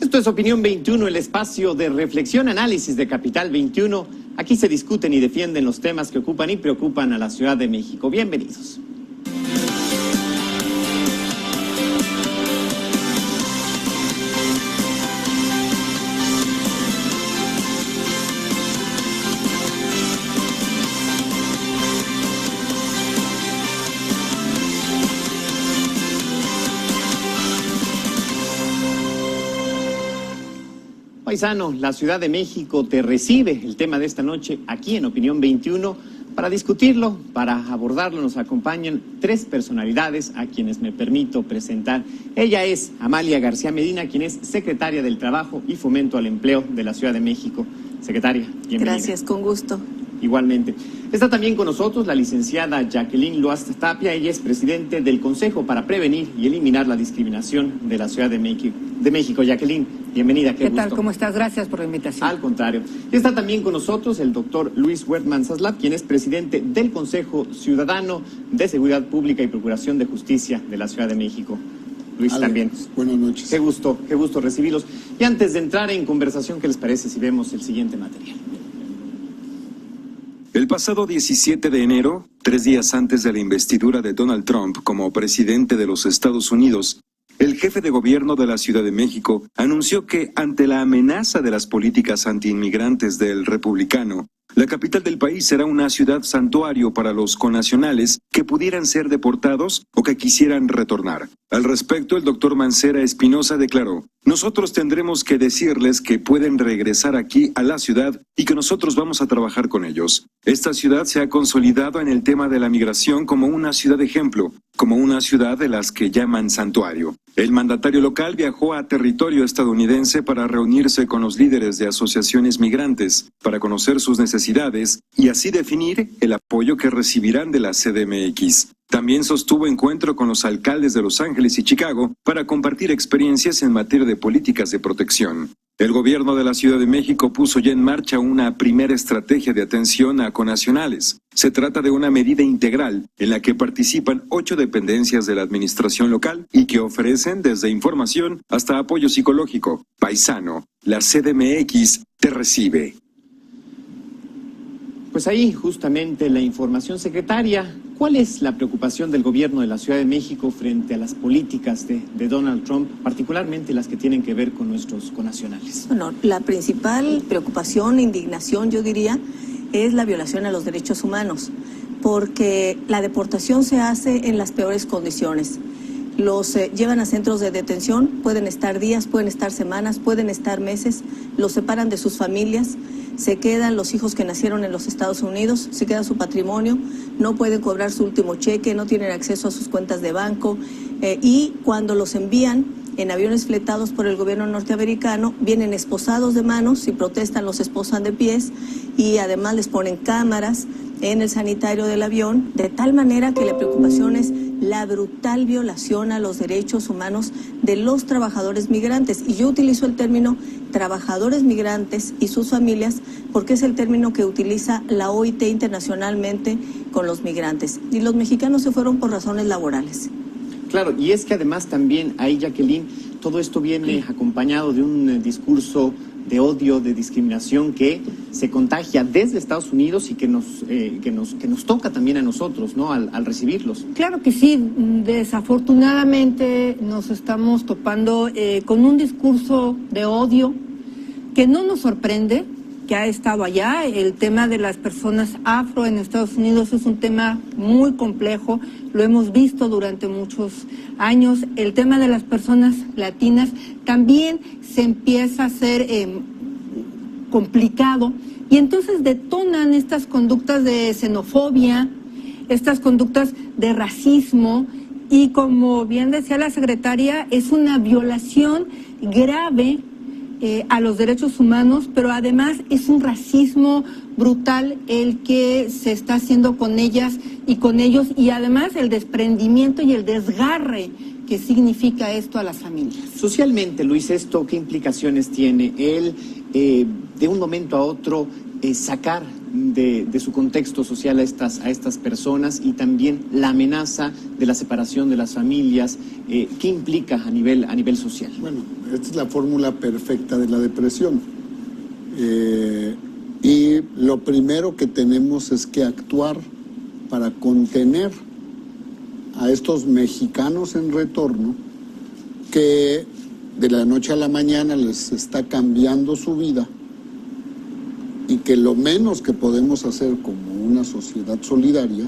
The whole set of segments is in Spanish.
Esto es Opinión 21, el espacio de reflexión, análisis de Capital 21. Aquí se discuten y defienden los temas que ocupan y preocupan a la Ciudad de México. Bienvenidos. Paisano, la Ciudad de México te recibe. El tema de esta noche aquí en Opinión 21. Para discutirlo, para abordarlo, nos acompañan tres personalidades a quienes me permito presentar. Ella es Amalia García Medina, quien es secretaria del Trabajo y Fomento al Empleo de la Ciudad de México. Secretaria, bienvenida. Gracias, con gusto. Igualmente. Está también con nosotros la licenciada Jacqueline Loast Tapia. Ella es presidente del Consejo para Prevenir y Eliminar la Discriminación de la Ciudad de México. Jacqueline, bienvenida. ¿Qué tal? ¿Cómo estás? Gracias por la invitación. Al contrario. Y está también con nosotros el doctor Luis Wertmann Zaslav, quien es presidente del Consejo Ciudadano de Seguridad Pública y Procuración de Justicia de la Ciudad de México. Luis, también. Buenas noches. Qué gusto recibirlos. Y antes de entrar en conversación, ¿qué les parece si vemos el siguiente material? El pasado 17 de enero, 3 días antes de la investidura de Donald Trump como presidente de los Estados Unidos, el jefe de gobierno de la Ciudad de México anunció que, ante la amenaza de las políticas antiinmigrantes del republicano, la capital del país será una ciudad santuario para los connacionales que pudieran ser deportados o que quisieran retornar. Al respecto, el doctor Mancera Espinosa declaró: "Nosotros tendremos que decirles que pueden regresar aquí a la ciudad y que nosotros vamos a trabajar con ellos. Esta ciudad se ha consolidado en el tema de la migración como una ciudad ejemplo, como una ciudad de las que llaman santuario". El mandatario local viajó a territorio estadounidense para reunirse con los líderes de asociaciones migrantes, para conocer sus necesidades y así definir el apoyo que recibirán de la CDMX. También sostuvo encuentro con los alcaldes de Los Ángeles y Chicago para compartir experiencias en materia de políticas de protección. El gobierno de la Ciudad de México puso ya en marcha una primera estrategia de atención a connacionales. Se trata de una medida integral en la que participan 8 dependencias de la administración local y que ofrecen desde información hasta apoyo psicológico. Paisano, la CDMX te recibe. Pues ahí justamente la información, secretaria. ¿Cuál es la preocupación del gobierno de la Ciudad de México frente a las políticas de Donald Trump, particularmente las que tienen que ver con nuestros connacionales? Bueno, la principal preocupación, indignación, yo diría, es la violación a los derechos humanos, porque la deportación se hace en las peores condiciones. Los llevan a centros de detención, pueden estar días, pueden estar semanas, pueden estar meses, los separan de sus familias, se quedan los hijos que nacieron en los Estados Unidos, se queda su patrimonio, no pueden cobrar su último cheque, no tienen acceso a sus cuentas de banco y cuando los envían en aviones fletados por el gobierno norteamericano, vienen esposados de manos, si protestan los esposan de pies y además les ponen cámaras en el sanitario del avión, de tal manera que la preocupación es la brutal violación a los derechos humanos de los trabajadores migrantes. Y yo utilizo el término trabajadores migrantes y sus familias porque es el término que utiliza la OIT internacionalmente con los migrantes. Y los mexicanos se fueron por razones laborales. Claro, y es que además también ahí, Jacqueline, todo esto viene acompañado de un discurso de odio, de discriminación que se contagia desde Estados Unidos y que nos toca también a nosotros, ¿no? Al recibirlos. Claro que sí, desafortunadamente nos estamos topando con un discurso de odio que no nos sorprende, que ha estado allá. El tema de las personas afro en Estados Unidos es un tema muy complejo, lo hemos visto durante muchos años. El tema de las personas latinas también se empieza a hacer complicado y entonces detonan estas conductas de xenofobia, estas conductas de racismo y, como bien decía la secretaria, es una violación grave a los derechos humanos, pero además es un racismo brutal el que se está haciendo con ellas y con ellos, y además el desprendimiento y el desgarre que significa esto a las familias. Socialmente, Luis, ¿esto qué implicaciones tiene? El de un momento a otro sacar de su contexto social a estas personas y también la amenaza de la separación de las familias. ¿Qué implica a nivel social? Bueno, esta es la fórmula perfecta de la depresión. Y lo primero que tenemos es que actuar para contener a estos mexicanos en retorno que de la noche a la mañana les está cambiando su vida, y que lo menos que podemos hacer como una sociedad solidaria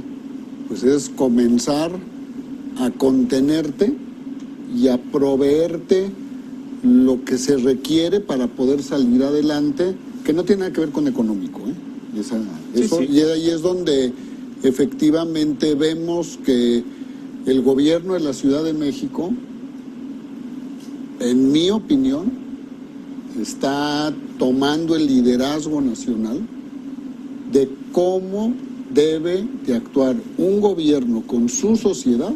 pues es comenzar a contenerte y a proveerte lo que se requiere para poder salir adelante, que no tiene nada que ver con económico, Sí. Y ahí es donde efectivamente vemos que el gobierno de la Ciudad de México, en mi opinión, está tomando el liderazgo nacional de cómo debe de actuar un gobierno con su sociedad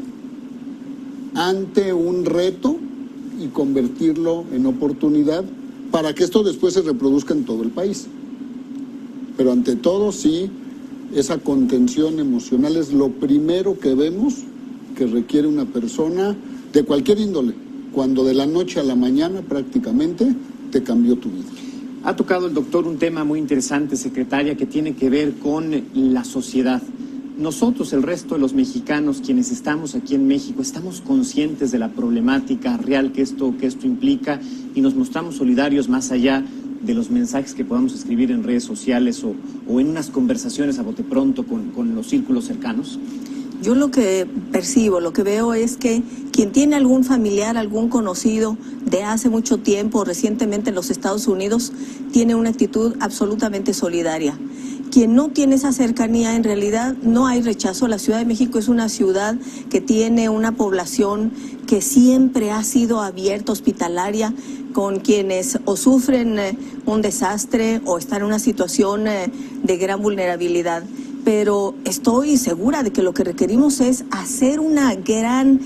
ante un reto y convertirlo en oportunidad para que esto después se reproduzca en todo el país. Pero ante todo, sí, esa contención emocional es lo primero que vemos que requiere una persona de cualquier índole, cuando de la noche a la mañana prácticamente te cambió tu vida. Ha tocado el doctor un tema muy interesante, secretaria, que tiene que ver con la sociedad. Nosotros, el resto de los mexicanos, quienes estamos aquí en México, estamos conscientes de la problemática real que esto implica y nos mostramos solidarios más allá de los mensajes que podamos escribir en redes sociales o en unas conversaciones a bote pronto con los círculos cercanos. Yo lo que percibo, lo que veo es que quien tiene algún familiar, algún conocido de hace mucho tiempo, recientemente en los Estados Unidos, tiene una actitud absolutamente solidaria. Quien no tiene esa cercanía, en realidad no hay rechazo. La Ciudad de México es una ciudad que tiene una población que siempre ha sido abierta, hospitalaria, con quienes o sufren un desastre o están en una situación de gran vulnerabilidad. Pero estoy segura de que lo que requerimos es hacer una gran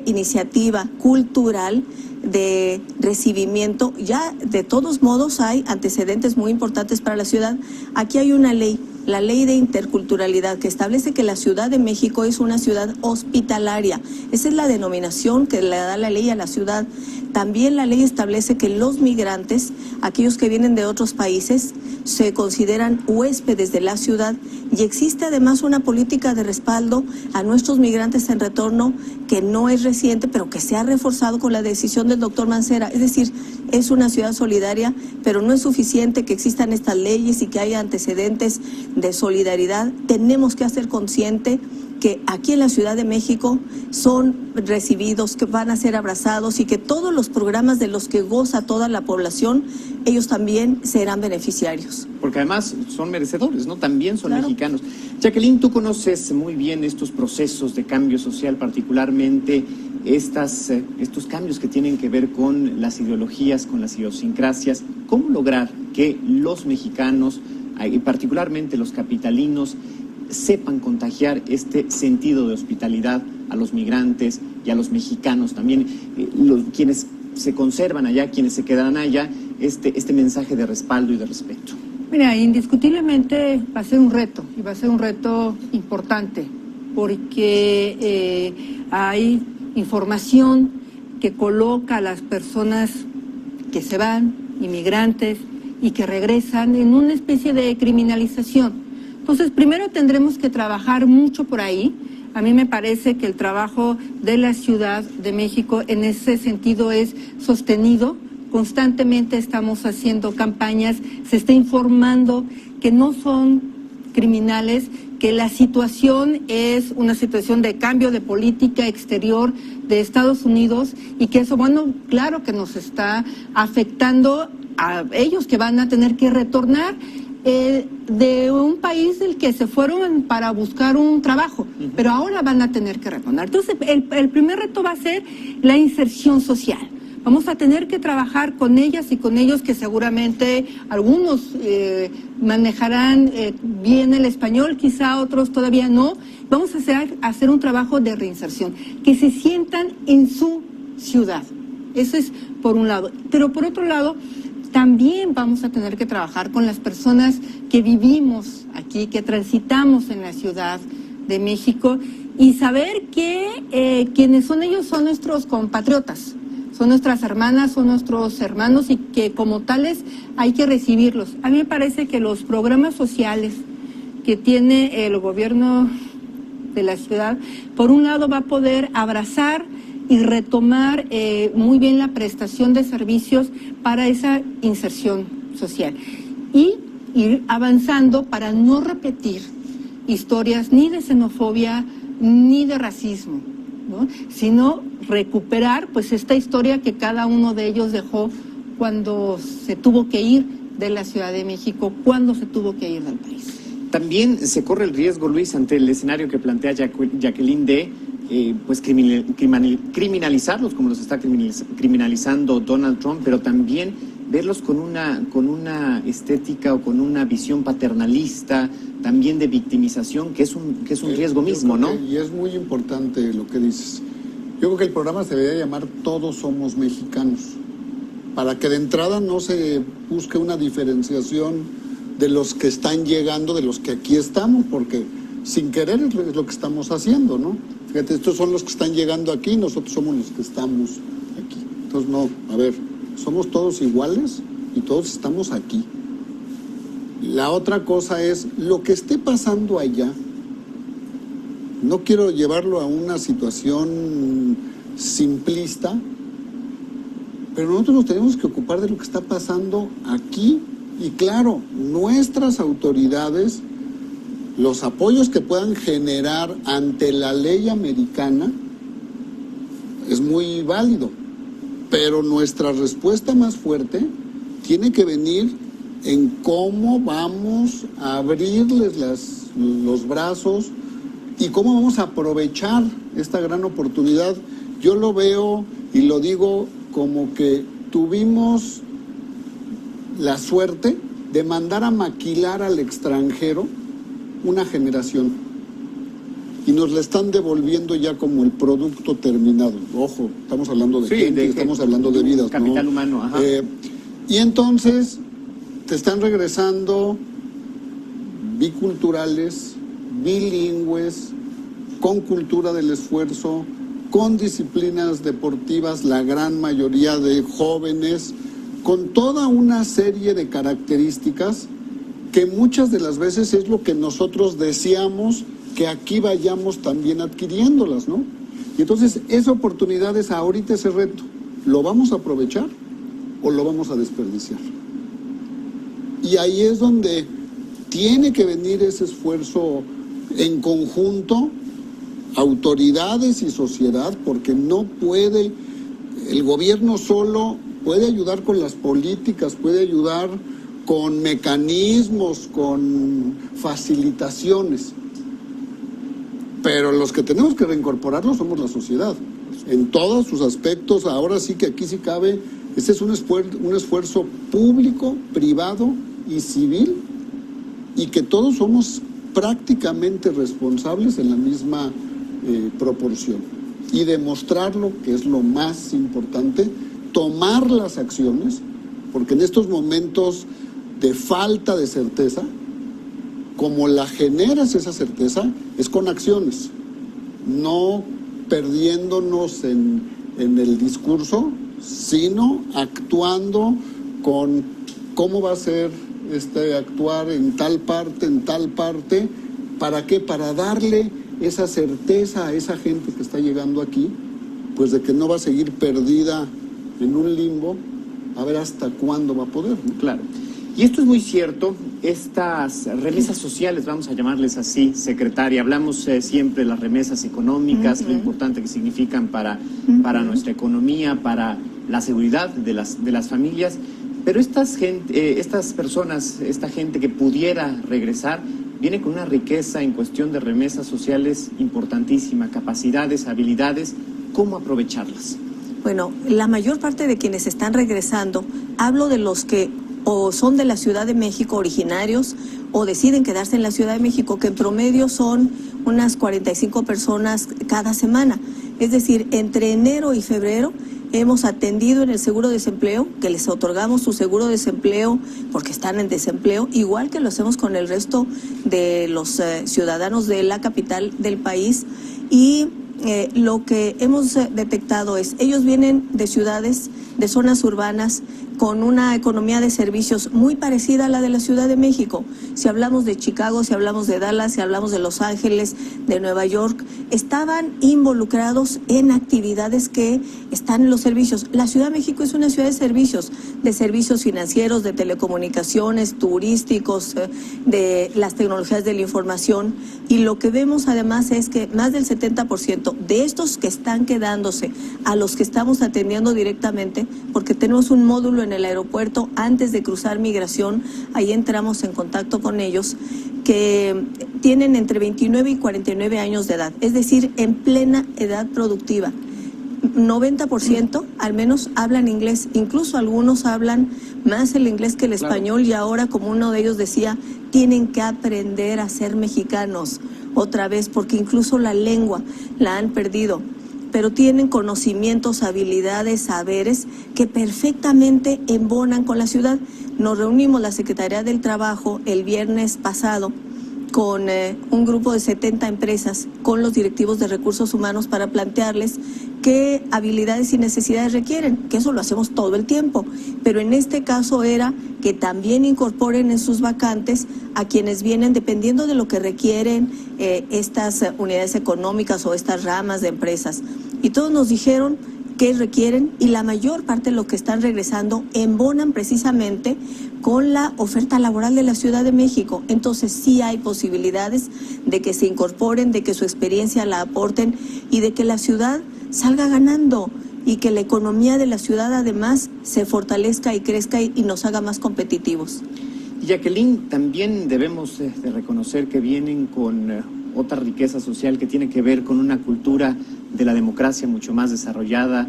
iniciativa cultural de recibimiento. Ya de todos modos hay antecedentes muy importantes para la ciudad. Aquí hay una ley, la ley de interculturalidad, que establece que la Ciudad de México es una ciudad hospitalaria. Esa es la denominación que le da la ley a la ciudad. También la ley establece que los migrantes, aquellos que vienen de otros países, se consideran huéspedes de la ciudad, y existe además una política de respaldo a nuestros migrantes en retorno que no es reciente, pero que se ha reforzado con la decisión del doctor Mancera. Es decir, es una ciudad solidaria, pero no es suficiente que existan estas leyes y que haya antecedentes de solidaridad. Tenemos que hacer consciente que aquí en la Ciudad de México son recibidos, que van a ser abrazados y que todos los programas de los que goza toda la población, ellos también serán beneficiarios. Porque además son merecedores, ¿no? También son Claro. mexicanos. Jacqueline, tú conoces muy bien estos procesos de cambio social, particularmente estos cambios que tienen que ver con las ideologías, con las idiosincrasias. ¿Cómo lograr que los mexicanos, y particularmente los capitalinos, sepan contagiar este sentido de hospitalidad a los migrantes y a los mexicanos también, quienes se conservan allá, quienes se quedarán allá, este mensaje de respaldo y de respeto? Mira, indiscutiblemente va a ser un reto, y va a ser un reto importante, porque hay información que coloca a las personas que se van, inmigrantes, y que regresan en una especie de criminalización. Entonces, primero tendremos que trabajar mucho por ahí. A mí me parece que el trabajo de la Ciudad de México en ese sentido es sostenido. Constantemente estamos haciendo campañas, se está informando que no son criminales, que la situación es una situación de cambio de política exterior de Estados Unidos y que eso, bueno, claro que nos está afectando a ellos, que van a tener que retornar de un país del que se fueron para buscar un trabajo, pero ahora van a tener que retornar. Entonces, el primer reto va a ser la inserción social. Vamos a tener que trabajar con ellas y con ellos, que seguramente algunos manejarán bien el español, quizá otros todavía no. Vamos a hacer un trabajo de reinserción, que se sientan en su ciudad. Eso es por un lado. Pero por otro lado, también vamos a tener que trabajar con las personas que vivimos aquí, que transitamos en la Ciudad de México, y saber que quienes son ellos son nuestros compatriotas, son nuestras hermanas, son nuestros hermanos, y que como tales hay que recibirlos. A mí me parece que los programas sociales que tiene el gobierno de la ciudad, por un lado va a poder abrazar y retomar muy bien la prestación de servicios para esa inserción social, y ir avanzando para no repetir historias ni de xenofobia ni de racismo, ¿no? Sino recuperar pues esta historia que cada uno de ellos dejó cuando se tuvo que ir de la Ciudad de México, cuando se tuvo que ir del país. También se corre el riesgo, Luis, ante el escenario que plantea Jacqueline, de pues criminalizarlos como los está criminalizando Donald Trump, pero también verlos con una estética o con una visión paternalista, también de victimización, que es un riesgo mismo, ¿no? Y es muy importante lo que dices. Yo creo que el programa se debería llamar Todos Somos Mexicanos, para que de entrada no se busque una diferenciación de los que están llegando, de los que aquí estamos, porque sin querer es lo que estamos haciendo, ¿no? Fíjate, estos son los que están llegando aquí, nosotros somos los que estamos aquí. Entonces, no, a ver, somos todos iguales y todos estamos aquí. La otra cosa es, lo que esté pasando allá, no quiero llevarlo a una situación simplista, pero nosotros nos tenemos que ocupar de lo que está pasando aquí. Y claro, nuestras autoridades, los apoyos que puedan generar ante la ley americana es muy válido, pero nuestra respuesta más fuerte tiene que venir en cómo vamos a abrirles los brazos y cómo vamos a aprovechar esta gran oportunidad. Yo lo veo y lo digo como que tuvimos la suerte de mandar a maquilar al extranjero una generación y nos la están devolviendo ya como el producto terminado. Ojo, estamos hablando de gente, estamos hablando de vidas, capital ¿no? humano, ajá. Y entonces te están regresando biculturales, bilingües, con cultura del esfuerzo, con disciplinas deportivas, la gran mayoría de jóvenes, con toda una serie de características que muchas de las veces es lo que nosotros deseamos que aquí vayamos también adquiriéndolas, ¿no? Y entonces esa oportunidad es ahorita ese reto. ¿Lo vamos a aprovechar o lo vamos a desperdiciar? Y ahí es donde tiene que venir ese esfuerzo en conjunto, autoridades y sociedad, porque no puede, el gobierno solo puede ayudar con las políticas, puede ayudar con mecanismos, con facilitaciones, pero los que tenemos que reincorporarlos somos la sociedad, en todos sus aspectos. Ahora sí que aquí sí cabe, este es un esfuerzo público, privado y civil, y que todos somos prácticamente responsables en la misma proporción, y demostrarlo, que es lo más importante, tomar las acciones, porque en estos momentos de falta de certeza, como la generas esa certeza, es con acciones, no perdiéndonos en el discurso, sino actuando con cómo va a ser actuar en tal parte, ¿para qué? Para darle esa certeza a esa gente que está llegando aquí, pues de que no va a seguir perdida en un limbo, a ver hasta cuándo va a poder, ¿no? Claro. Y esto es muy cierto, estas remesas sociales, vamos a llamarles así, secretaria, hablamos siempre de las remesas económicas, lo importante que significan para nuestra economía, para la seguridad de las familias, pero estas personas, esta gente que pudiera regresar, viene con una riqueza en cuestión de remesas sociales importantísima, capacidades, habilidades, ¿cómo aprovecharlas? Bueno, la mayor parte de quienes están regresando, hablo de los que o son de la Ciudad de México originarios o deciden quedarse en la Ciudad de México, que en promedio son unas 45 personas cada semana. Es decir, entre enero y febrero hemos atendido en el seguro de desempleo, que les otorgamos su seguro de desempleo porque están en desempleo, igual que lo hacemos con el resto de los ciudadanos de la capital del país. Y lo que hemos detectado es, ellos vienen de ciudades, de zonas urbanas, con una economía de servicios muy parecida a la de la Ciudad de México. Si hablamos de Chicago, si hablamos de Dallas, si hablamos de Los Ángeles, de Nueva York, estaban involucrados en actividades que están en los servicios. La Ciudad de México es una ciudad de servicios financieros, de telecomunicaciones, turísticos, de las tecnologías de la información, y lo que vemos además es que más del 70% de estos que están quedándose a los que estamos atendiendo directamente, porque tenemos un módulo en el aeropuerto antes de cruzar migración, ahí entramos en contacto con ellos, que tienen entre 29 y 49 años de edad, es decir, en plena edad productiva. 90% al menos hablan inglés, incluso algunos hablan más el inglés que el español, y ahora, como uno de ellos decía, tienen que aprender a ser mexicanos otra vez, porque incluso la lengua la han perdido, pero tienen conocimientos, habilidades, saberes que perfectamente embonan con la ciudad. Nos reunimos la Secretaría del Trabajo el viernes pasado con un grupo de 70 empresas, con los directivos de recursos humanos, para plantearles qué habilidades y necesidades requieren, que eso lo hacemos todo el tiempo, pero en este caso era que también incorporen en sus vacantes a quienes vienen dependiendo de lo que requieren estas unidades económicas o estas ramas de empresas. Y todos nos dijeron qué requieren, y la mayor parte de lo que están regresando embonan precisamente con la oferta laboral de la Ciudad de México. Entonces sí hay posibilidades de que se incorporen, de que su experiencia la aporten y de que la ciudad salga ganando, y que la economía de la ciudad además se fortalezca y crezca y nos haga más competitivos. Jacqueline, también debemos de reconocer que vienen con otra riqueza social que tiene que ver con una cultura de la democracia mucho más desarrollada,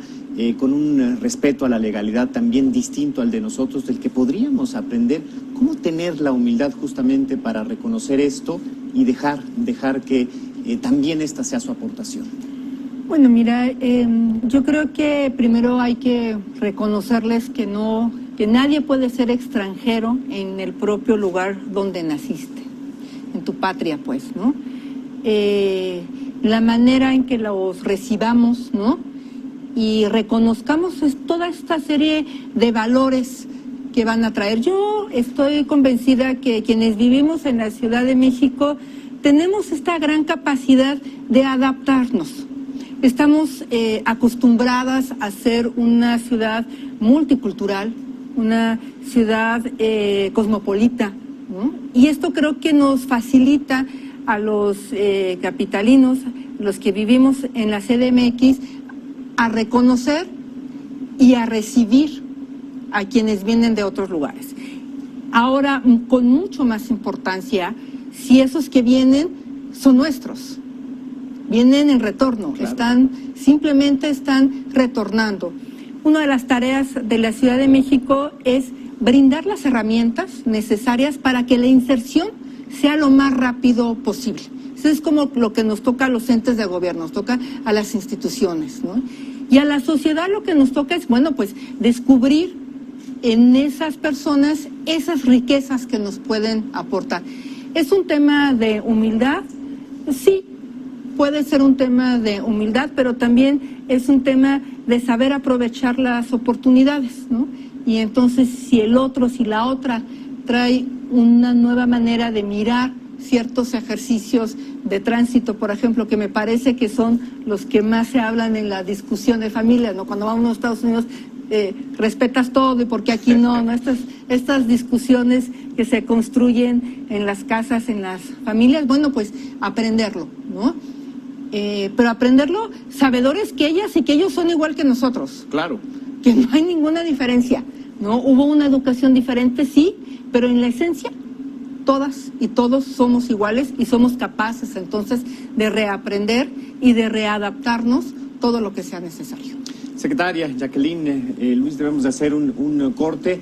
con un respeto a la legalidad también distinto al de nosotros, del que podríamos aprender. ¿Cómo tener la humildad justamente para reconocer esto y dejar que también esta sea su aportación? Bueno, mira, yo creo que primero hay que reconocerles que nadie puede ser extranjero en el propio lugar donde naciste, en tu patria, pues, ¿no? La manera en que los recibamos, ¿no? Y reconozcamos toda esta serie de valores que van a traer. Yo estoy convencida que quienes vivimos en la Ciudad de México tenemos esta gran capacidad de adaptarnos. Estamos acostumbradas a ser una ciudad multicultural, una ciudad cosmopolita, ¿no? Y esto creo que nos facilita a los capitalinos, los que vivimos en la CDMX, a reconocer y a recibir a quienes vienen de otros lugares. Ahora, con mucho más importancia, si esos que vienen son nuestros, vienen en retorno, claro. Simplemente están retornando. Una de las tareas de la Ciudad de México es brindar las herramientas necesarias para que la inserción sea lo más rápido posible. Eso es como lo que nos toca a los entes de gobierno, nos toca a las instituciones, ¿no? Y a la sociedad lo que nos toca es, bueno, pues descubrir en esas personas esas riquezas que nos pueden aportar. ¿Es un tema de humildad? Sí, puede ser un tema de humildad, pero también es un tema de saber aprovechar las oportunidades, ¿no? Y entonces si el otro, si la otra trae una nueva manera de mirar ciertos ejercicios de tránsito, por ejemplo, que me parece que son los que más se hablan en la discusión de familias, ¿no? Cuando vamos a Estados Unidos, respetas todo y porque aquí no, ¿no? Estas discusiones que se construyen en las casas, en las familias, bueno, pues aprenderlo, ¿no? Pero aprenderlo sabedores que ellas y que ellos son igual que nosotros. Claro. Que no hay ninguna diferencia, ¿no? Hubo una educación diferente, sí, pero en la esencia todas y todos somos iguales y somos capaces entonces de reaprender y de readaptarnos todo lo que sea necesario. Secretaria Jacqueline, Luis, debemos de hacer un corte.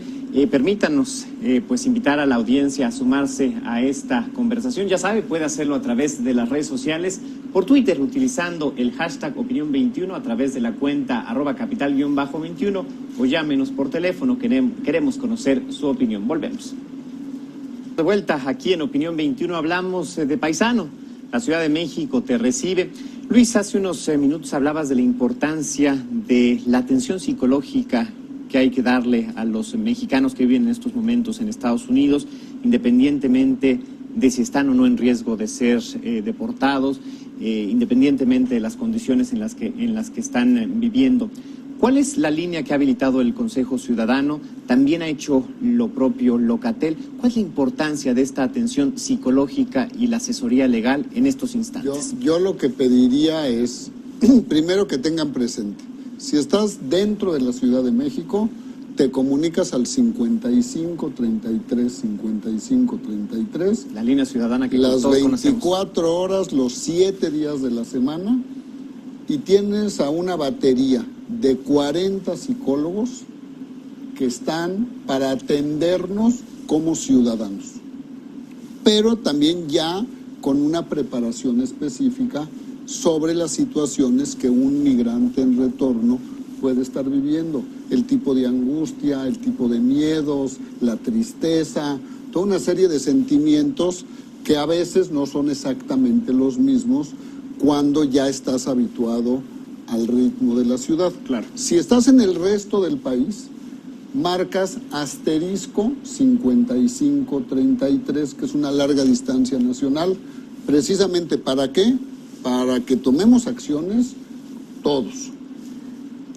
Permítanos pues invitar a la audiencia a sumarse a esta conversación. Ya sabe, puede hacerlo a través de las redes sociales. por Twitter utilizando el hashtag Opinión21 a través de la cuenta @capital_21 o llámenos por teléfono, queremos conocer su opinión. Volvemos. De vuelta aquí en Opinión 21 hablamos de Paisano. La Ciudad de México te recibe. Luis, hace unos minutos hablabas de la importancia de la atención psicológica que hay que darle a los mexicanos que viven en estos momentos en Estados Unidos, independientemente de si están o no en riesgo de ser deportados, independientemente de las condiciones en las que están viviendo. ¿Cuál es la línea que ha habilitado el Consejo Ciudadano? También ha hecho lo propio Locatel. ¿Cuál es la importancia de esta atención psicológica y la asesoría legal en estos instantes? Yo lo que pediría es, primero, que tengan presente, si estás dentro de la Ciudad de México, te comunicas al 55 33 55 33. La línea ciudadana que las todos 24 conocemos. horas, los 7 días de la semana, y tienes a una batería de 40 psicólogos que están para atendernos como ciudadanos, pero también ya con una preparación específica sobre las situaciones que un migrante en retorno puede estar viviendo, el tipo de angustia, el tipo de miedos, la tristeza, toda una serie de sentimientos que a veces no son exactamente los mismos cuando ya estás habituado al ritmo de la ciudad. Claro. Si estás en el resto del país, marcas asterisco 5533, que es una larga distancia nacional, precisamente ¿para qué? Para que tomemos acciones todos.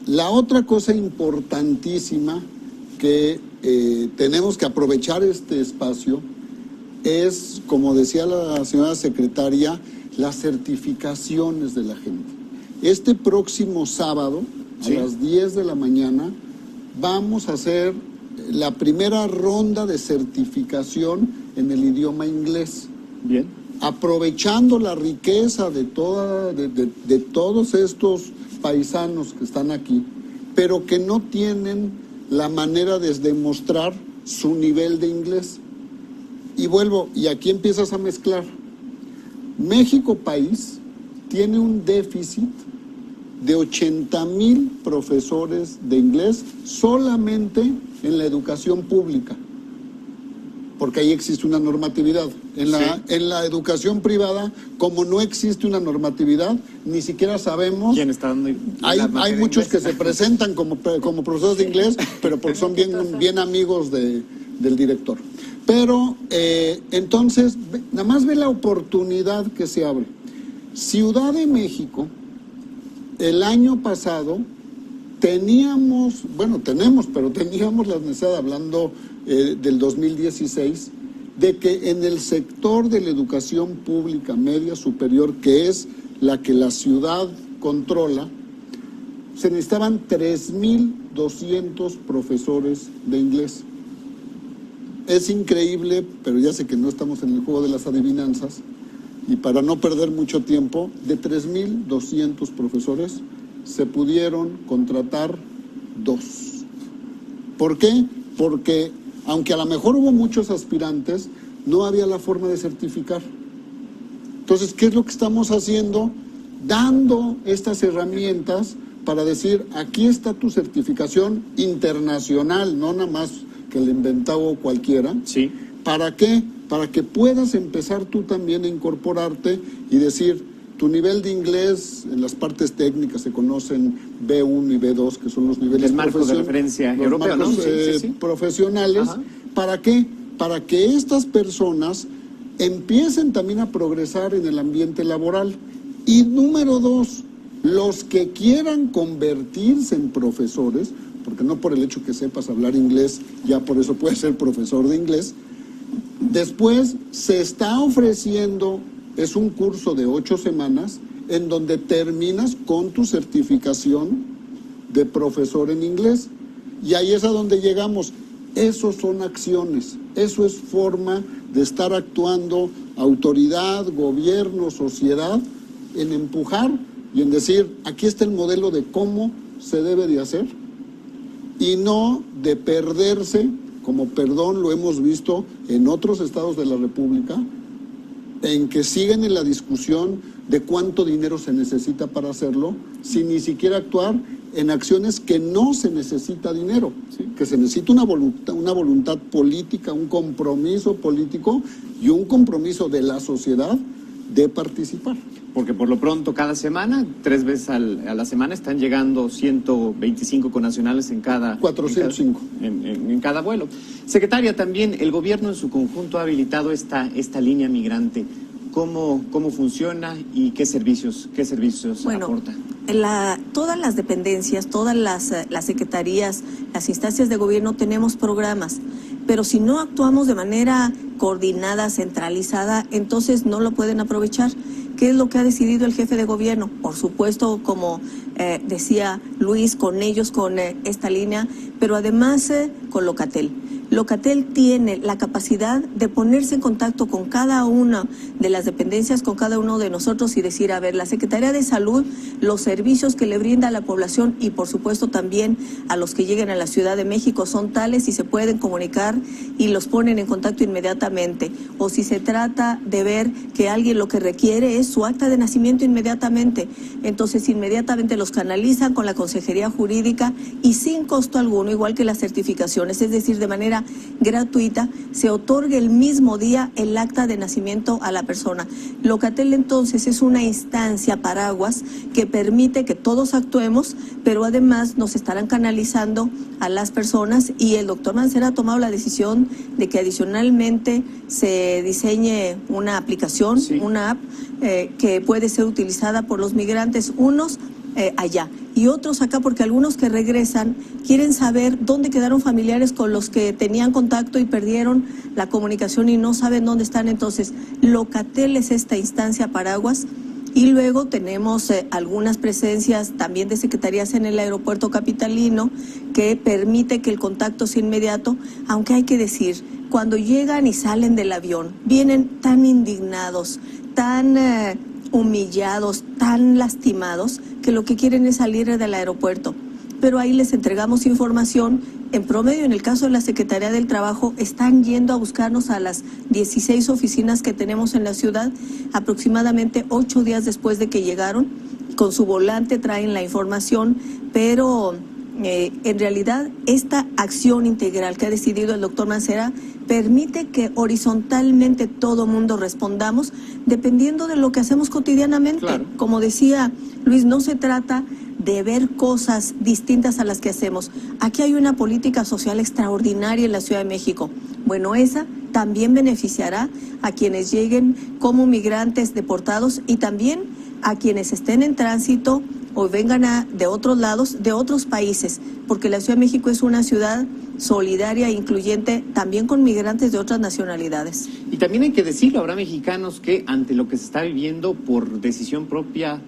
La otra cosa importantísima que tenemos que aprovechar este espacio es, como decía la señora secretaria, las certificaciones de la gente. Este próximo sábado, a las 10 de la mañana, vamos a hacer la primera ronda de certificación en el idioma inglés. Bien. Aprovechando la riqueza de todos estos paisanos que están aquí, pero que no tienen la manera de demostrar su nivel de inglés. Y vuelvo, y aquí empiezas a mezclar. México país tiene un déficit de 80,000 profesores de inglés solamente en la educación pública, porque ahí existe una normatividad. En la educación privada, como no existe una normatividad, ni siquiera sabemos. ¿Quién está dando hay muchos que se presentan como profesores de inglés, pero porque son bien amigos del director. Pero entonces, nada más ve la oportunidad que se abre. Ciudad de México, el año pasado, teníamos la necesidad, hablando del 2016, de que en el sector de la educación pública media superior, que es la que la ciudad controla, se necesitaban 3,200 profesores de inglés. Es increíble, pero ya sé que no estamos en el juego de las adivinanzas, y para no perder mucho tiempo, de 3,200 profesores se pudieron contratar 2. ¿Por qué? Porque aunque a lo mejor hubo muchos aspirantes, no había la forma de certificar. Entonces, ¿qué es lo que estamos haciendo? Dando estas herramientas para decir, aquí está tu certificación internacional, no nada más que el inventado cualquiera. Sí. ¿Para qué? Para que puedas empezar tú también a incorporarte y decir, tu nivel de inglés, en las partes técnicas se conocen B1 y B2, que son los niveles marcos de referencia europeos, ¿no? Profesionales. Ajá. ¿Para qué? Para que estas personas empiecen también a progresar en el ambiente laboral. Y número 2, los que quieran convertirse en profesores, porque no por el hecho que sepas hablar inglés, ya por eso puedes ser profesor de inglés. Después se está ofreciendo, es un curso de 8 semanas, en donde terminas con tu certificación de profesor en inglés. Y ahí es a donde llegamos. Esos son acciones, eso es forma de estar actuando autoridad, gobierno, sociedad, en empujar y en decir, aquí está el modelo de cómo se debe de hacer, y no de perderse, como lo hemos visto en otros estados de la República, en que siguen en la discusión de cuánto dinero se necesita para hacerlo, sin ni siquiera actuar en acciones que no se necesita dinero, ¿sí? Que se necesita una voluntad política, un compromiso político y un compromiso de la sociedad de participar. Porque por lo pronto cada semana, 3 veces a la semana, están llegando 125 connacionales en cada... 405. En cada vuelo. Secretaria, también el gobierno en su conjunto ha habilitado esta línea migrante. ¿Cómo funciona y qué servicios aporta? Todas las dependencias, todas las secretarías, las instancias de gobierno tenemos programas, pero si no actuamos de manera coordinada, centralizada, entonces no lo pueden aprovechar. ¿Qué es lo que ha decidido el jefe de gobierno? Por supuesto, como decía Luis, con ellos, con esta línea, pero además con Locatel. Locatel tiene la capacidad de ponerse en contacto con cada una de las dependencias, con cada uno de nosotros y decir, a ver, la Secretaría de Salud, los servicios que le brinda a la población y por supuesto también a los que lleguen a la Ciudad de México son tales y se pueden comunicar y los ponen en contacto inmediatamente. O si se trata de ver que alguien lo que requiere es su acta de nacimiento inmediatamente, entonces inmediatamente los canalizan con la Consejería Jurídica y sin costo alguno, igual que las certificaciones, es decir, de manera gratuita, se otorga el mismo día el acta de nacimiento a la persona. Locatel entonces es una instancia paraguas que permite que todos actuemos, pero además nos estarán canalizando a las personas y el doctor Mancera ha tomado la decisión de que adicionalmente se diseñe una aplicación, sí, una app que puede ser utilizada por los migrantes, unos allá y otros acá, porque algunos que regresan quieren saber dónde quedaron familiares con los que tenían contacto y perdieron la comunicación y no saben dónde están. Entonces, Locatel es esta instancia paraguas y luego tenemos algunas presencias también de secretarías en el aeropuerto capitalino que permite que el contacto sea inmediato, aunque hay que decir, cuando llegan y salen del avión, vienen tan indignados, tan humillados, tan lastimados, que lo que quieren es salir del aeropuerto. Pero ahí les entregamos información. En promedio, en el caso de la Secretaría del Trabajo, están yendo a buscarnos a las 16 oficinas que tenemos en la ciudad, aproximadamente 8 días después de que llegaron. Con su volante traen la información, pero en realidad esta acción integral que ha decidido el doctor Mancera permite que horizontalmente todo mundo respondamos dependiendo de lo que hacemos cotidianamente. Claro. Como decía Luis, no se trata de ver cosas distintas a las que hacemos. Aquí hay una política social extraordinaria en la Ciudad de México. Bueno, esa también beneficiará a quienes lleguen como migrantes deportados y también a quienes estén en tránsito o vengan de otros lados, de otros países, porque la Ciudad de México es una ciudad solidaria e incluyente también con migrantes de otras nacionalidades. Y también hay que decirlo, habrá mexicanos que ante lo que se está viviendo por decisión propia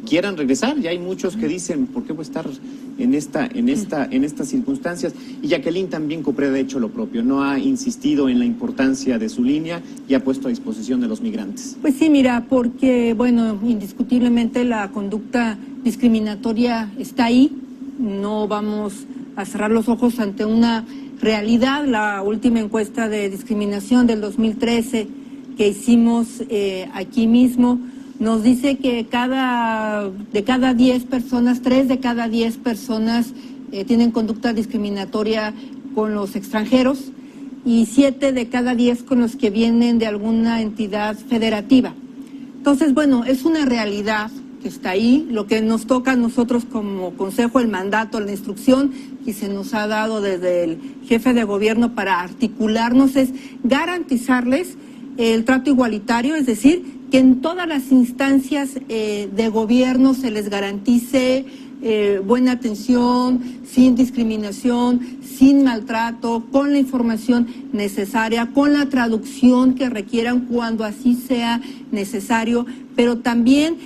quieran regresar. Ya hay muchos que dicen, ¿por qué voy a estar en estas circunstancias? Y Jacqueline también Copreda ha hecho lo propio, no ha insistido en la importancia de su línea y ha puesto a disposición de los migrantes. Pues sí, mira, porque, bueno, indiscutiblemente la conducta discriminatoria está ahí, no vamos a cerrar los ojos ante una realidad. La última encuesta de discriminación del 2013 que hicimos aquí mismo nos dice que de cada 10 personas, 3 de cada 10 personas tienen conducta discriminatoria con los extranjeros y 7 de cada 10 con los que vienen de alguna entidad federativa. Entonces, bueno, es una realidad que está ahí. Lo que nos toca a nosotros como Consejo, el mandato, la instrucción que se nos ha dado desde el jefe de gobierno para articularnos es garantizarles el trato igualitario, es decir, que en todas las instancias de gobierno se les garantice buena atención, sin discriminación, sin maltrato, con la información necesaria, con la traducción que requieran cuando así sea necesario, pero también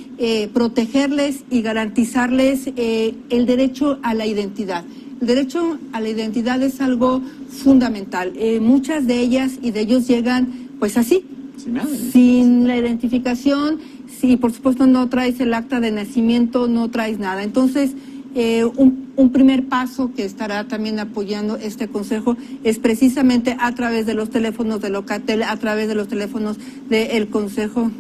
protegerles y garantizarles el derecho a la identidad. El derecho a la identidad es algo fundamental. Muchas de ellas y de ellos llegan pues así, sin la identificación. Si por supuesto no traes el acta de nacimiento, no traes nada. Entonces, Un primer paso que estará también apoyando este consejo es precisamente a través de los teléfonos de Locatel, a través de los teléfonos del consejo,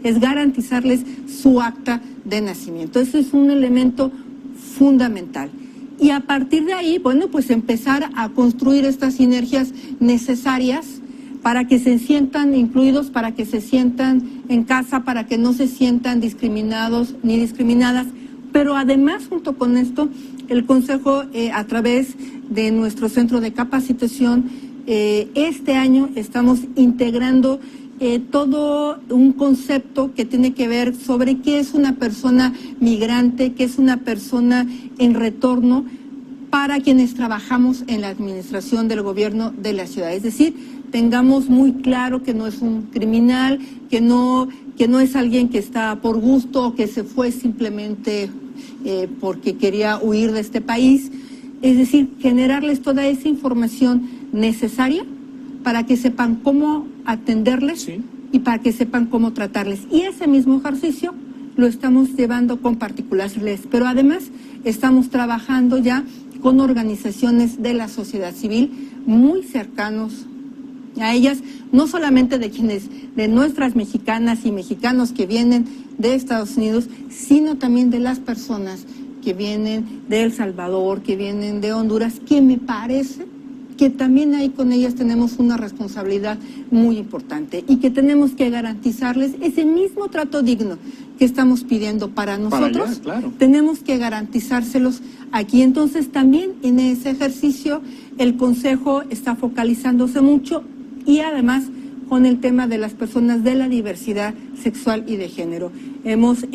es garantizarles su acta de nacimiento. Eso es un elemento fundamental. Y a partir de ahí, bueno, pues empezar a construir estas sinergias necesarias para que se sientan incluidos, para que se sientan en casa, para que no se sientan discriminados ni discriminadas. Pero además, junto con esto, el Consejo, a través de nuestro centro de capacitación, este año estamos integrando todo un concepto que tiene que ver sobre qué es una persona migrante, qué es una persona en retorno para quienes trabajamos en la administración del gobierno de la ciudad. Es decir, tengamos muy claro que no es un criminal, que no es alguien que está por gusto o que se fue simplemente porque quería huir de este país. Es decir, generarles toda esa información necesaria para que sepan cómo atenderles, sí, y para que sepan cómo tratarles. Y ese mismo ejercicio lo estamos llevando con particulares, pero además estamos trabajando ya con organizaciones de la sociedad civil muy cercanos a ellas, no solamente de nuestras mexicanas y mexicanos que vienen de Estados Unidos, sino también de las personas que vienen de El Salvador, que vienen de Honduras, que me parece que también ahí con ellas tenemos una responsabilidad muy importante y que tenemos que garantizarles ese mismo trato digno que estamos pidiendo para nosotros, para allá, claro. Tenemos que garantizárselos aquí. Entonces también en ese ejercicio el Consejo está focalizándose mucho y además con el tema de las personas de la diversidad sexual y de género. Hemos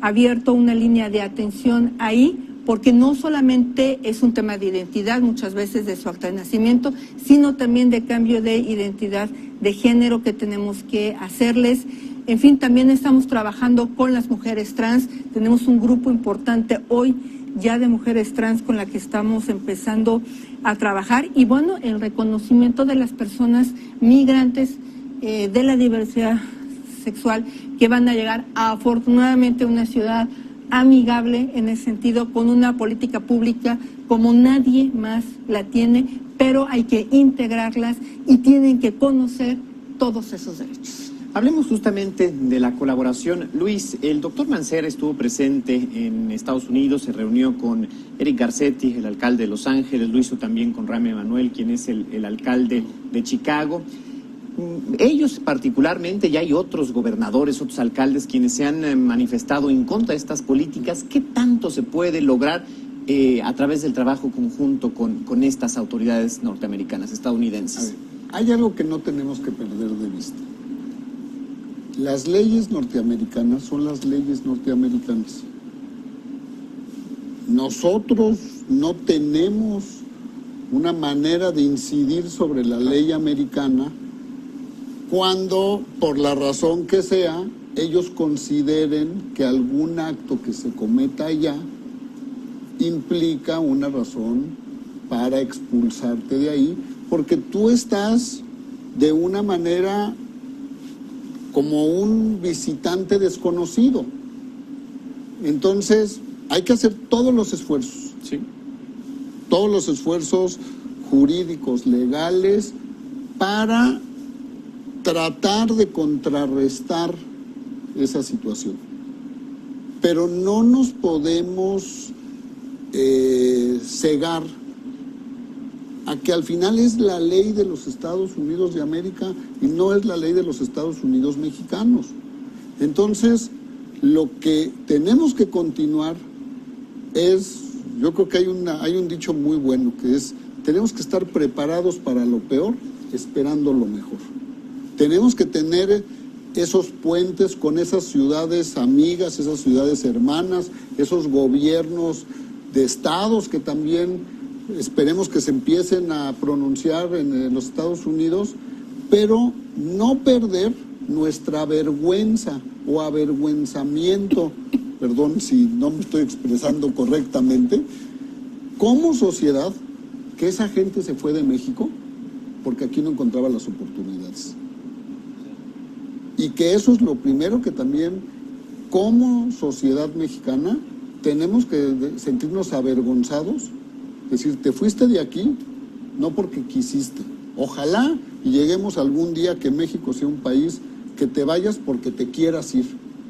abierto una línea de atención ahí, porque no solamente es un tema de identidad, muchas veces de su acta de nacimiento, sino también de cambio de identidad de género que tenemos que hacerles. En fin, también estamos trabajando con las mujeres trans, tenemos un grupo importante hoy ya de mujeres trans con la que estamos empezando a trabajar, y bueno, el reconocimiento de las personas migrantes de la diversidad sexual que van a llegar afortunadamente a una ciudad amigable en ese sentido, con una política pública como nadie más la tiene, pero hay que integrarlas y tienen que conocer todos esos derechos. Hablemos justamente de la colaboración. Luis, el doctor Mancera estuvo presente en Estados Unidos, se reunió con Eric Garcetti, el alcalde de Los Ángeles, lo hizo también con Rahm Emanuel, quien es el alcalde de Chicago. Ellos particularmente, ya hay otros gobernadores, otros alcaldes quienes se han manifestado en contra de estas políticas. ¿Qué tanto se puede lograr a través del trabajo conjunto con estas autoridades norteamericanas, estadounidenses? Hay algo que no tenemos que perder de vista. Las leyes norteamericanas son las leyes norteamericanas. Nosotros no tenemos una manera de incidir sobre la ley americana cuando, por la razón que sea, ellos consideren que algún acto que se cometa allá implica una razón para expulsarte de ahí, porque tú estás de una manera como un visitante desconocido. Entonces, hay que hacer todos los esfuerzos, sí, todos los esfuerzos jurídicos, legales, para tratar de contrarrestar esa situación. Pero no nos podemos cegar a que al final es la ley de los Estados Unidos de América y no es la ley de los Estados Unidos mexicanos. Entonces, lo que tenemos que continuar es, yo creo que hay un dicho muy bueno que es, tenemos que estar preparados para lo peor, esperando lo mejor. Tenemos que tener esos puentes con esas ciudades amigas, esas ciudades hermanas, esos gobiernos de estados que también esperemos que se empiecen a pronunciar en los Estados Unidos, pero no perder nuestra vergüenza o avergüenzamiento, perdón si no me estoy expresando correctamente, como sociedad, que esa gente se fue de México porque aquí no encontraba las oportunidades. Y que eso es lo primero que también, como sociedad mexicana, tenemos que sentirnos avergonzados, decir, te fuiste de aquí no porque quisiste. Ojalá y lleguemos algún día que México sea un país que te vayas porque te quieras ir,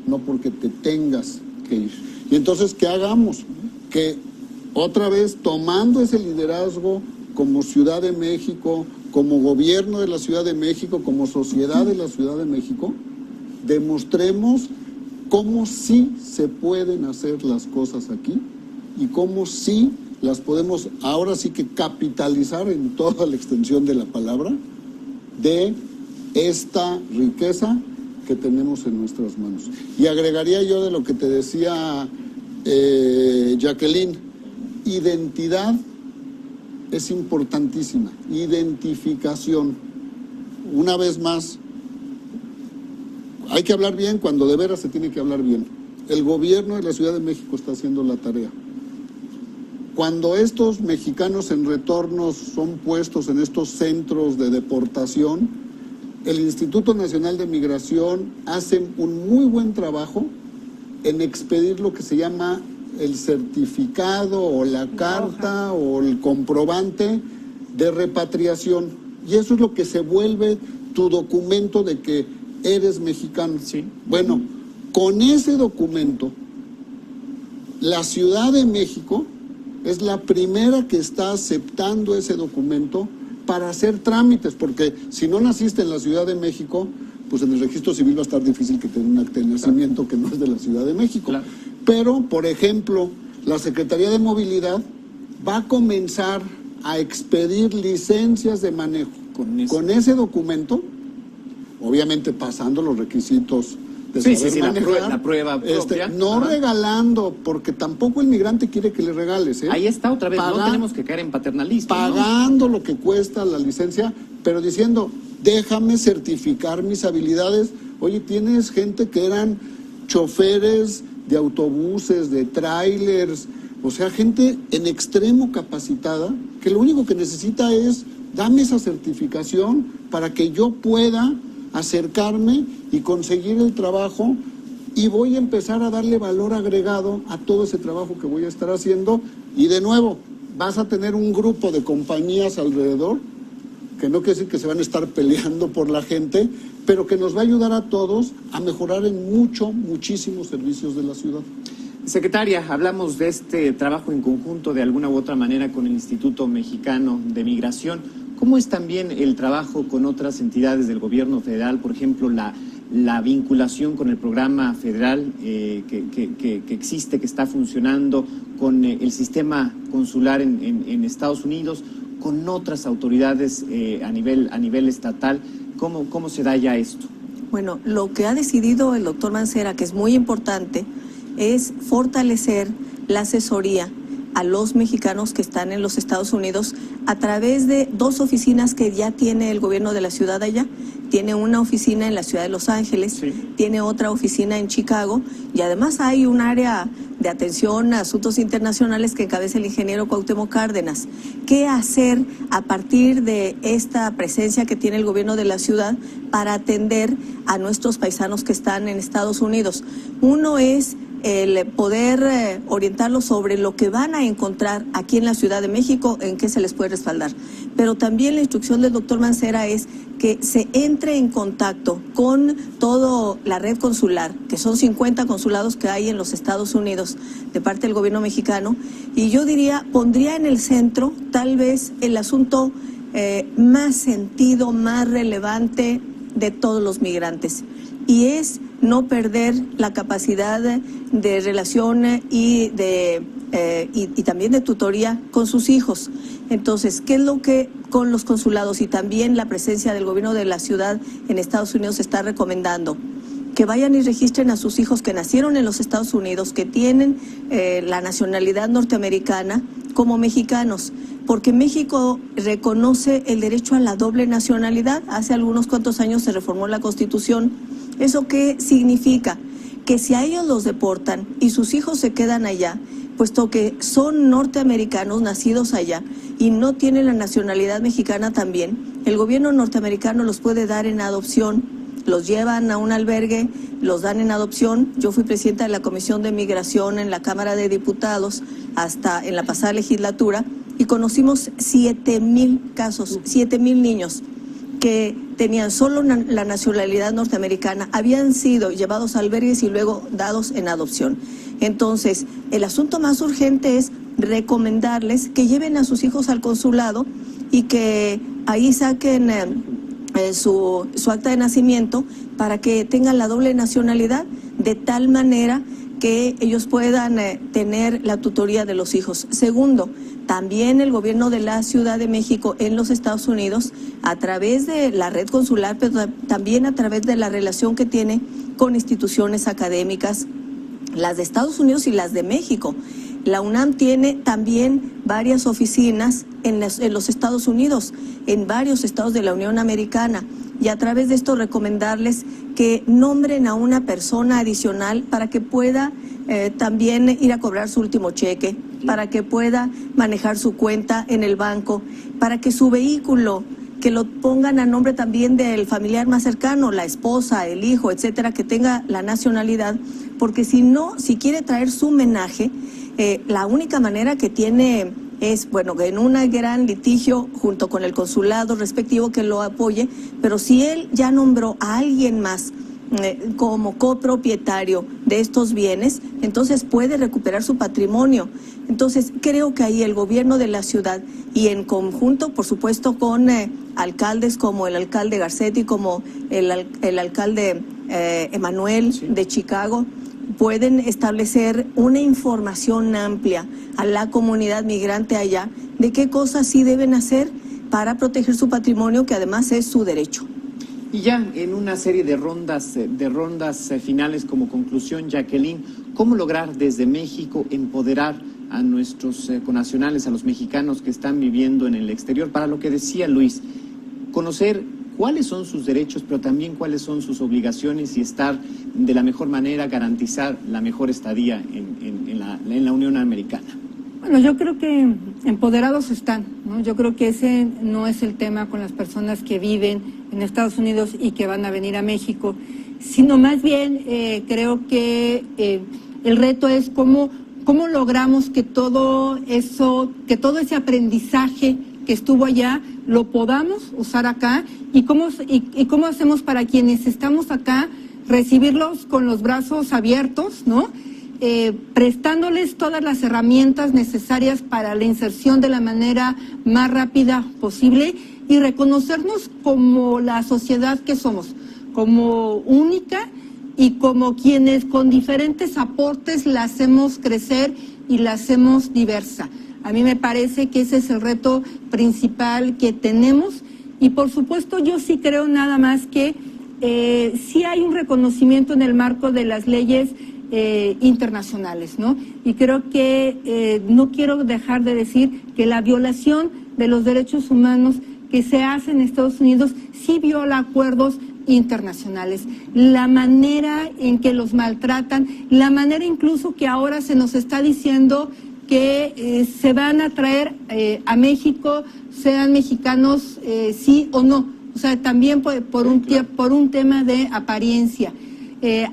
no porque te tengas que ir. Y entonces, ¿qué hagamos? Que otra vez, tomando ese liderazgo como Ciudad de México, como gobierno de la Ciudad de México, como sociedad de la Ciudad de México, demostremos cómo sí se pueden hacer las cosas aquí y cómo sí las podemos ahora sí que capitalizar en toda la extensión de la palabra de esta riqueza que tenemos en nuestras manos. Y agregaría yo de lo que te decía Jacqueline, identidad es importantísima, identificación. Una vez más, hay que hablar bien cuando de veras se tiene que hablar bien. El gobierno de la Ciudad de México está haciendo la tarea. Cuando estos mexicanos en retorno son puestos en estos centros de deportación, el Instituto Nacional de Migración hace un muy buen trabajo en expedir lo que se llama el certificado o la carta o el comprobante de repatriación. Y eso es lo que se vuelve tu documento de que eres mexicano. Sí. Bueno, con ese documento, la Ciudad de México es la primera que está aceptando ese documento para hacer trámites, porque si no naciste en la Ciudad de México, pues en el registro civil va a estar difícil que tenga un acta de nacimiento que no es de la Ciudad de México. Claro. Pero, por ejemplo, la Secretaría de Movilidad va a comenzar a expedir licencias de manejo con ese documento, obviamente pasando los requisitos de saber manejar, la prueba propia. no regalando, porque tampoco el migrante quiere que le regales. Ahí está otra vez, no tenemos que caer en paternalismo. Pagando lo que cuesta la licencia, pero diciendo, déjame certificar mis habilidades. Oye, tienes gente que eran choferes de autobuses, de trailers, o sea, gente en extremo capacitada, que lo único que necesita es, dame esa certificación para que yo pueda acercarme y conseguir el trabajo, y voy a empezar a darle valor agregado a todo ese trabajo que voy a estar haciendo. Y de nuevo, vas a tener un grupo de compañías alrededor, que no quiere decir que se van a estar peleando por la gente, pero que nos va a ayudar a todos a mejorar en muchísimos servicios de la ciudad. Secretaria, hablamos de este trabajo en conjunto de alguna u otra manera con el Instituto Mexicano de Migración. ¿Cómo es también el trabajo con otras entidades del gobierno federal? Por ejemplo, la vinculación con el programa federal que existe, que está funcionando, con el sistema consular en Estados Unidos, con otras autoridades a nivel estatal. ¿Cómo se da ya esto? Bueno, lo que ha decidido el doctor Mancera, que es muy importante, es fortalecer la asesoría a los mexicanos que están en los Estados Unidos a través de 2 oficinas que ya tiene el gobierno de la ciudad allá. Tiene una oficina en la ciudad de Los Ángeles, sí, tiene otra oficina en Chicago, y además hay un área de atención a asuntos internacionales que encabeza el ingeniero Cuauhtémoc Cárdenas. ¿Qué hacer a partir de esta presencia que tiene el gobierno de la ciudad para atender a nuestros paisanos que están en Estados Unidos? Uno es el poder orientarlos sobre lo que van a encontrar aquí en la Ciudad de México, en qué se les puede respaldar. Pero también la instrucción del doctor Mancera es que se entre en contacto con toda la red consular, que son 50 consulados que hay en los Estados Unidos de parte del gobierno mexicano, y yo pondría en el centro tal vez el asunto más sentido, más relevante de todos los migrantes, y es no perder la capacidad de relación y también de tutoría con sus hijos. Entonces, ¿qué es lo que con los consulados y también la presencia del gobierno de la ciudad en Estados Unidos se está recomendando? Que vayan y registren a sus hijos que nacieron en los Estados Unidos, que tienen la nacionalidad norteamericana, como mexicanos, porque México reconoce el derecho a la doble nacionalidad. Hace algunos cuantos años se reformó la Constitución. ¿Eso qué significa? Que si a ellos los deportan y sus hijos se quedan allá, puesto que son norteamericanos nacidos allá y no tienen la nacionalidad mexicana también, el gobierno norteamericano los puede dar en adopción los llevan a un albergue, los dan en adopción. Yo fui presidenta de la Comisión de Migración en la Cámara de Diputados hasta en la pasada legislatura y conocimos 7,000 casos, 7,000 niños que tenían solo la nacionalidad norteamericana, habían sido llevados a albergues y luego dados en adopción. Entonces, el asunto más urgente es recomendarles que lleven a sus hijos al consulado y que ahí saquen su acta de nacimiento para que tengan la doble nacionalidad, de tal manera que ellos puedan tener la tutoría de los hijos. Segundo, también el gobierno de la Ciudad de México en los Estados Unidos, a través de la red consular, pero también a través de la relación que tiene con instituciones académicas, las de Estados Unidos y las de México. La UNAM tiene también varias oficinas en los Estados Unidos, en varios estados de la Unión Americana, y a través de esto recomendarles que nombren a una persona adicional para que pueda también ir a cobrar su último cheque, para que pueda manejar su cuenta en el banco, para que su vehículo, que lo pongan a nombre también del familiar más cercano, la esposa, el hijo, etcétera, que tenga la nacionalidad, porque si no, si quiere traer su menaje, la única manera que tiene es, bueno, en un gran litigio junto con el consulado respectivo que lo apoye, pero si él ya nombró a alguien más como copropietario de estos bienes, entonces puede recuperar su patrimonio. Entonces creo que ahí el gobierno de la ciudad y en conjunto, por supuesto, con alcaldes como el alcalde Garcetti, como el alcalde Emanuel de Chicago, pueden establecer una información amplia a la comunidad migrante allá de qué cosas sí deben hacer para proteger su patrimonio, que además es su derecho. Y ya en una serie de rondas finales como conclusión, Jacqueline, ¿cómo lograr desde México empoderar a nuestros connacionales, a los mexicanos que están viviendo en el exterior? Para lo que decía Luis, conocer cuáles son sus derechos, pero también cuáles son sus obligaciones y estar de la mejor manera, garantizar la mejor estadía en la Unión Americana. Bueno, yo creo que empoderados están, ¿no? Yo creo que ese no es el tema con las personas que viven en Estados Unidos y que van a venir a México, sino más bien creo que el reto es cómo logramos que todo ese aprendizaje que estuvo allá lo podamos usar acá y cómo hacemos para quienes estamos acá recibirlos con los brazos abiertos, ¿no? Prestándoles todas las herramientas necesarias para la inserción de la manera más rápida posible y reconocernos como la sociedad que somos, como única y como quienes con diferentes aportes la hacemos crecer y la hacemos diversa. A mí me parece que ese es el reto principal que tenemos y por supuesto yo sí creo nada más que sí hay un reconocimiento en el marco de las leyes internacionales, ¿no? Y creo que no quiero dejar de decir que la violación de los derechos humanos que se hace en Estados Unidos sí viola acuerdos internacionales. La manera en que los maltratan, la manera incluso que ahora se nos está diciendo que se van a traer a México, sean mexicanos sí o no. O sea, también por un tema de apariencia.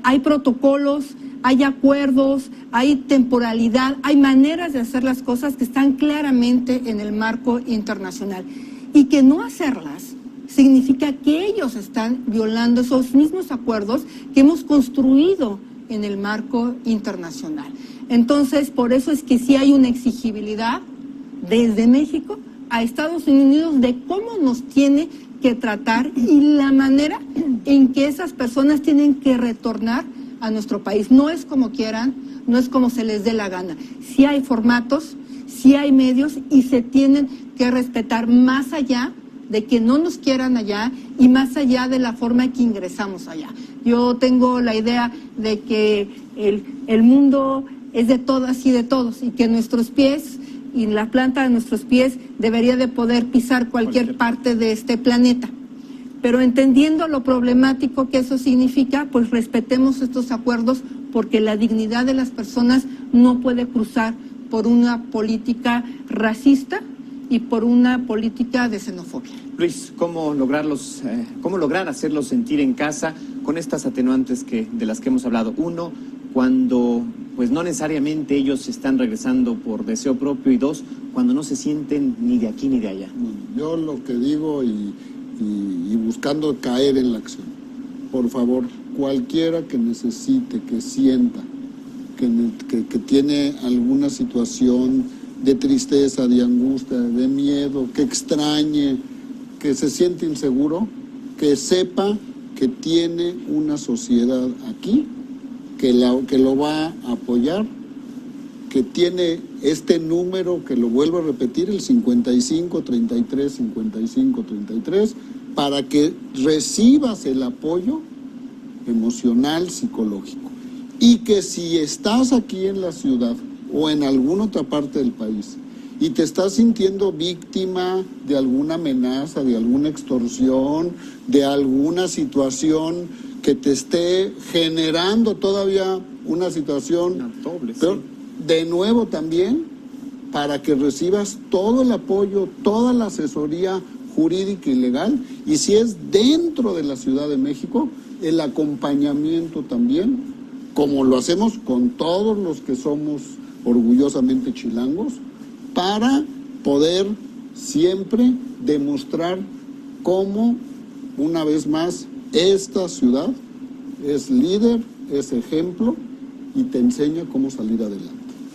Hay protocolos, hay acuerdos, hay temporalidad, hay maneras de hacer las cosas que están claramente en el marco internacional. Y que no hacerlas significa que ellos están violando esos mismos acuerdos que hemos construido en el marco internacional. Entonces, por eso es que sí hay una exigibilidad desde México a Estados Unidos de cómo nos tiene que tratar y la manera en que esas personas tienen que retornar a nuestro país. No es como quieran, no es como se les dé la gana. Sí hay formatos, sí hay medios y se tienen que respetar más allá de que no nos quieran allá y más allá de la forma en que ingresamos allá. Yo tengo la idea de que el mundo es de todas y de todos y que nuestros pies y la planta de nuestros pies debería de poder pisar cualquier parte de este planeta. Pero entendiendo lo problemático que eso significa, pues respetemos estos acuerdos porque la dignidad de las personas no puede cruzar por una política racista y por una política de xenofobia. Luis, ¿cómo lograr hacerlos sentir en casa con estas atenuantes de las que hemos hablado? Uno, cuando pues no necesariamente ellos están regresando por deseo propio, y dos, cuando no se sienten ni de aquí ni de allá. Yo lo que digo y buscando caer en la acción, por favor, cualquiera que necesite, que sienta que tiene alguna situación de tristeza, de angustia, de miedo, que extrañe, que se siente inseguro, que sepa que tiene una sociedad aquí que lo va a apoyar, que tiene este número, que lo vuelvo a repetir, el 5533, para que recibas el apoyo emocional, psicológico. Y que si estás aquí en la ciudad o en alguna otra parte del país y te estás sintiendo víctima de alguna amenaza, de alguna extorsión, de alguna situación que te esté generando todavía una situación doble, peor, sí. De nuevo también, para que recibas todo el apoyo, toda la asesoría jurídica y legal, y si es dentro de la Ciudad de México, el acompañamiento también, como lo hacemos con todos los que somos orgullosamente chilangos, para poder siempre demostrar cómo, una vez más, esta ciudad es líder, es ejemplo y te enseña cómo salir adelante.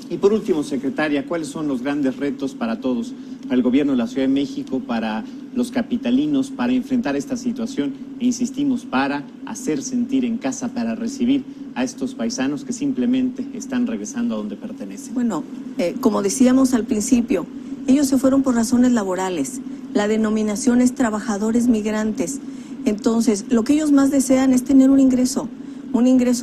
Y por último, secretaria, ¿cuáles son los grandes retos para todos, para el gobierno de la Ciudad de México, para los capitalinos, para enfrentar esta situación? E insistimos, para hacer sentir en casa, para recibir a estos paisanos que simplemente están regresando a donde pertenecen. Bueno, como decíamos al principio, ellos se fueron por razones laborales. La denominación es trabajadores migrantes. Entonces, lo que ellos más desean es tener un ingreso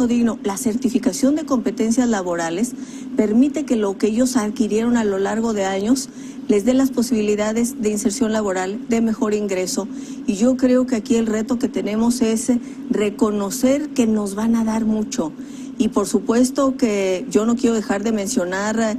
digno. La certificación de competencias laborales permite que lo que ellos adquirieron a lo largo de años les dé las posibilidades de inserción laboral, de mejor ingreso. Y yo creo que aquí el reto que tenemos es reconocer que nos van a dar mucho. Y por supuesto que yo no quiero dejar de mencionar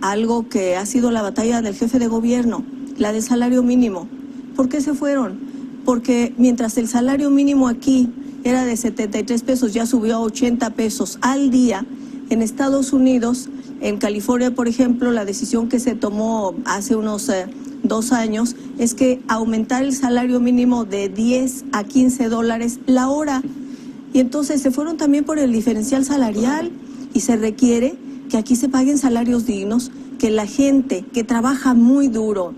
algo que ha sido la batalla del jefe de gobierno, la del salario mínimo. ¿Por qué se fueron? Porque mientras el salario mínimo aquí era de 73 pesos, ya subió a 80 pesos al día. En Estados Unidos, en California, por ejemplo, la decisión que se tomó hace unos 2 años es que aumentar el salario mínimo de 10 a 15 dólares la hora. Y entonces se fueron también por el diferencial salarial, y se requiere que aquí se paguen salarios dignos, que la gente que trabaja muy duro,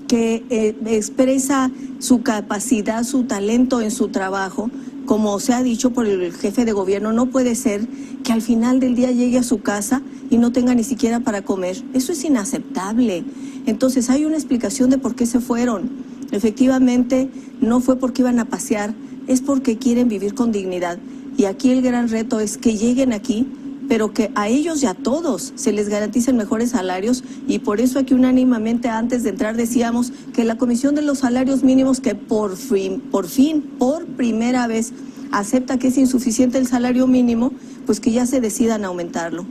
que expresa su capacidad, su talento en su trabajo, como se ha dicho por el jefe de gobierno, no puede ser que al final del día llegue a su casa y no tenga ni siquiera para comer. Eso es inaceptable. Entonces hay una explicación de por qué se fueron. Efectivamente, no fue porque iban a pasear, es porque quieren vivir con dignidad. Y aquí el gran reto es que lleguen aquí, pero que a ellos y a todos se les garanticen mejores salarios, y por eso aquí unánimemente antes de entrar decíamos que la Comisión de los Salarios Mínimos, que por primera vez acepta que es insuficiente el salario mínimo, pues que ya se decidan a aumentarlo.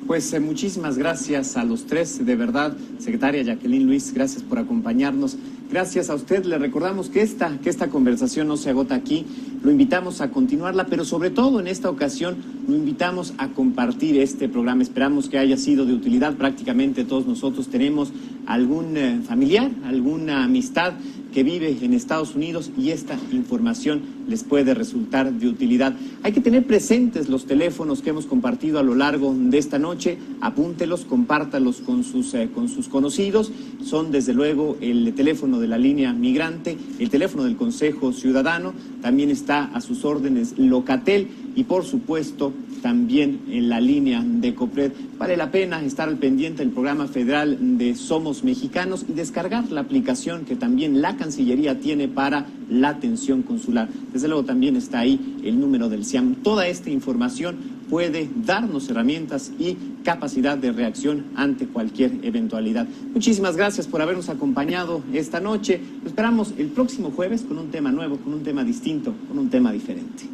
Pues muchísimas gracias a los tres, de verdad, secretaria Jacqueline, Luis, gracias por acompañarnos. Gracias a usted, le recordamos que esta conversación no se agota aquí, lo invitamos a continuarla, pero sobre todo en esta ocasión lo invitamos a compartir este programa. Esperamos que haya sido de utilidad. Prácticamente todos nosotros tenemos algún familiar, alguna amistad que vive en Estados Unidos, y esta información les puede resultar de utilidad. Hay que tener presentes los teléfonos que hemos compartido a lo largo de esta noche, apúntelos, compártalos con sus conocidos. Son desde luego el teléfono de la línea migrante, el teléfono del Consejo Ciudadano, también está a sus órdenes Locatel, y por supuesto también en la línea de COPRED. Vale la pena estar al pendiente del programa federal de Somos Mexicanos y descargar la aplicación que también la Cancillería tiene para la atención consular. Desde luego también está ahí el número del CIAM. Toda esta información puede darnos herramientas y capacidad de reacción ante cualquier eventualidad. Muchísimas gracias por habernos acompañado esta noche. Lo esperamos el próximo jueves con un tema nuevo, con un tema distinto, con un tema diferente.